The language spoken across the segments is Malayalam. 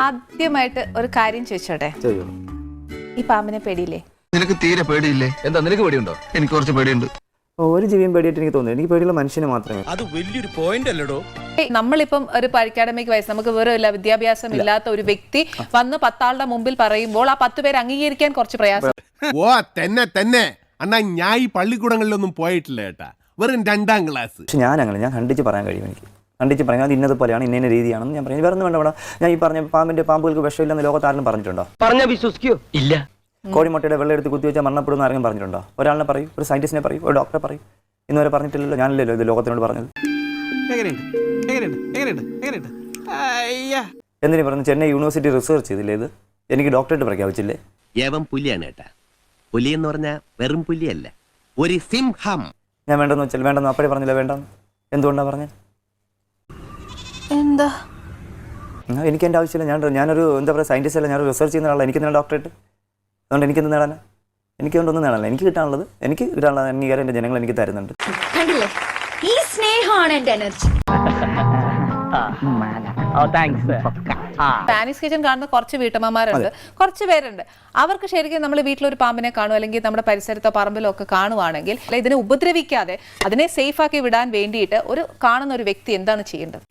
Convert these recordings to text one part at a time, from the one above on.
ആദ്യമായിട്ട് ഒരു കാര്യം ചോദിച്ചോട്ടെ, ഈ പാമ്പിനെ പേടിയില്ലേ? നിനക്ക് തീരെ പേടിയില്ലേ? എന്താ നിനക്ക് പേടിയുണ്ടോ? എനിക്ക് കുറച്ച് പേടിയുണ്ട്. ഒരു ജീവിയും പേടിയായിട്ട് എനിക്ക് തോന്നുന്നു. എനിക്ക് പേടിയുള്ള മനുഷ്യനെ മാത്രമേ. അത് വലിയൊരു പോയിന്റ് അല്ലടോ. നമ്മളിപ്പം ഒരു അക്കാഡമിക് വയസ്സ്, നമുക്ക് വേറെ വിദ്യാഭ്യാസം ഇല്ലാത്ത ഒരു വ്യക്തി വന്ന് 10 ആളുടെ മുമ്പിൽ പറയുമ്പോൾ ആ 10 പേര് അംഗീകരിക്കാൻ കുറച്ച് പ്രയാസം. ഓ തന്നെ അണ്ണാ, ഞാൻ ഈ പള്ളിക്കൂടങ്ങളിലൊന്നും പോയിട്ടില്ല കേട്ടാ, വെറും 2ാം ക്ലാസ്. പക്ഷെ ഞാൻ ഖണ്ഡിച്ച് പറയാൻ കഴിയും. എനിക്ക് ഖണ്ഡിച്ച് പറയാൻ അത് ഇന്നത് പോലെയാണ്, ഇന്ന രീതിയാണെന്ന് ഞാൻ പറയും. വേറെ ഒന്നും വേണ്ട. ഞാൻ ഈ പറഞ്ഞ പാമ്പുകൾക്ക് വിഷമില്ലെന്ന് ലോകത്താരും പറഞ്ഞിട്ടുണ്ടോ? പറഞ്ഞാൽ വിശ്വസിക്കോ? ഇല്ല. കോഴിമുട്ടയുടെ വെള്ളം എടുത്ത് കുത്തിവെച്ചാൽ മരണപ്പെടുന്ന ആരെങ്കിലും പറഞ്ഞിട്ടുണ്ടോ? ഒരാളിനെ പറയും, ഒരു സയന്റിസ്റ്റിനെ പറയും, ഒരു ഡോക്ടറെ പറയും. ഇന്നുവരെ പറഞ്ഞിട്ടില്ലല്ലോ. ഞാനല്ലല്ലോ ഇത് ലോകത്തിനോട് പറഞ്ഞത്. എന്തിനു പറഞ്ഞു? ചെന്നൈ യൂണിവേഴ്സിറ്റി റിസർച്ച് ചെയ്തില്ലേ ഇത്? എനിക്ക് ഡോക്ടറേറ്റ് പ്രഖ്യാപിച്ചില്ലേ? ഏവം പുലിയാണ് കേട്ടാ. പുലി എന്ന് പറഞ്ഞാൽ വെറും പുലിയല്ല, ഒരു സിംഹം. ഞാൻ വേണ്ടെന്ന് വെച്ചാൽ വേണ്ടെന്ന് അപ്പഴേ പറഞ്ഞില്ല. വേണ്ടെന്ന് എന്തുകൊണ്ടാണ് പറഞ്ഞത്? എന്താ എനിക്ക് എൻ്റെ ആവശ്യമില്ല. ഞാനൊരു എന്താ പറയുക, സയൻറ്റിസ്റ്റ് അല്ല, ഞാനൊരു റിസർച്ച് ചെയ്യുന്ന ആളാണ്. എനിക്ക് എന്താണ് ഡോക്ടറേറ്റ്? അതുകൊണ്ട് എനിക്കെന്ത് നേടാനാ? എനിക്കൊന്നും നേടാനല്ല. എനിക്ക് കിട്ടാനുള്ളത് അംഗീകാരം എൻ്റെ ജനങ്ങൾ എനിക്ക് തരുന്നുണ്ട്. കണ്ടില്ലേ, ഈ സ്നേഹമാണ് എൻ്റെ എനർജി. സ്പാനിഷ് കിച്ചൺ കാണുന്ന കുറച്ച് വീട്ടമ്മമാരുണ്ട്, കുറച്ച് പേരുണ്ട്. അവർക്ക് ശരിക്കും നമ്മൾ വീട്ടിലൊരു പാമ്പിനെ കാണും, അല്ലെങ്കിൽ നമ്മുടെ പരിസരത്തോ പറമ്പിലോ ഒക്കെ കാണുവാണെങ്കിൽ ഇതിനെ ഉപദ്രവിക്കാതെ അതിനെ സേഫ് ആക്കി വിടാൻ വേണ്ടിയിട്ട് ഒരു കാണുന്ന ഒരു വ്യക്തി എന്താണ് ചെയ്യേണ്ടത്?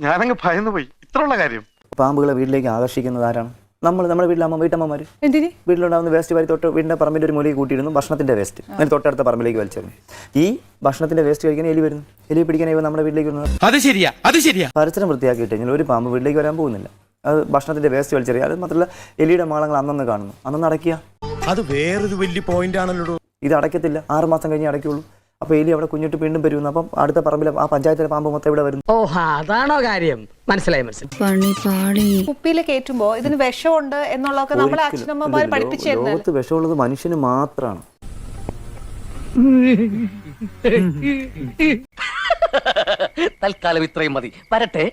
ഞാനങ്ങ് ഭയന്നു പോയി. ഇത്രയുള്ള കാര്യം. പാമ്പുകളെ വീട്ടിലേക്ക് ആകർഷിക്കുന്നത് ആരാണ്? നമ്മുടെ വീട്ടമ്മമാർ. എന്തിന്? വീട്ടിലുണ്ടാകുന്ന വേസ്റ്റ് വാരി തൊട്ട് വീടിൻ്റെ പറമ്പിൻ്റെ ഒരു മൂലയിൽ കൂട്ടിയിരുന്നു ഭക്ഷണത്തിൻ്റെ വേസ്റ്റ്. അതിന് തൊട്ടടുത്ത പറമ്പിലേക്ക് വലിച്ചെറിഞ്ഞു. ഈ ഭക്ഷണത്തിൻ്റെ വേസ്റ്റ് കഴിക്കാൻ എലി വരുന്നു. എലി പിടിക്കാൻ ഇവ നമ്മുടെ വീട്ടിലേക്ക് വരുന്നത്. അത് ശരിയാ. പരിസരം വൃത്തിയാക്കിയിട്ട് കഴിഞ്ഞാൽ ഒരു പാമ്പ് വീട്ടിലേക്ക് വരാൻ പോകുന്നില്ല. അത് ഭക്ഷണത്തിൻ്റെ വേസ്റ്റ് വലിച്ചെറിയുക. അത് മാത്രമല്ല, എലിയുടെ മാളങ്ങൾ അന്നന്ന് കാണുന്നു. അന്നന്ന് അടയ്ക്കുക. അത് വേറൊരു വലിയ പോയിന്റ് ആണല്ലോ. ഇത് അടയ്ക്കത്തില്ല. 6 മാസം കഴിഞ്ഞേ അടയ്ക്കുള്ളൂ. അപ്പോൾ എലി അവിടെ കുഞ്ഞിട്ട് വീണ്ടും വരുന്നു. അപ്പം അടുത്ത പറമ്പിലെ ആ പഞ്ചായത്തിലെ പാമ്പ് മൊത്തം ഇവിടെ വരുന്നു. ഓ, അതാണോ കാര്യം? മനസ്സിലായി. കുപ്പിയിൽ കയറ്റുമ്പോ ഇതിന് വിഷമുണ്ട് എന്നുള്ളതൊക്കെ നമ്മളെ അച്ഛനമ്മമാർ പഠിപ്പിച്ചു തരുന്നത്. ലോകത്ത് വിഷമുള്ളത് മനുഷ്യന് മാത്രമാണ്. തൽക്കാലം ഇത്രയും മതി. വരട്ടെ.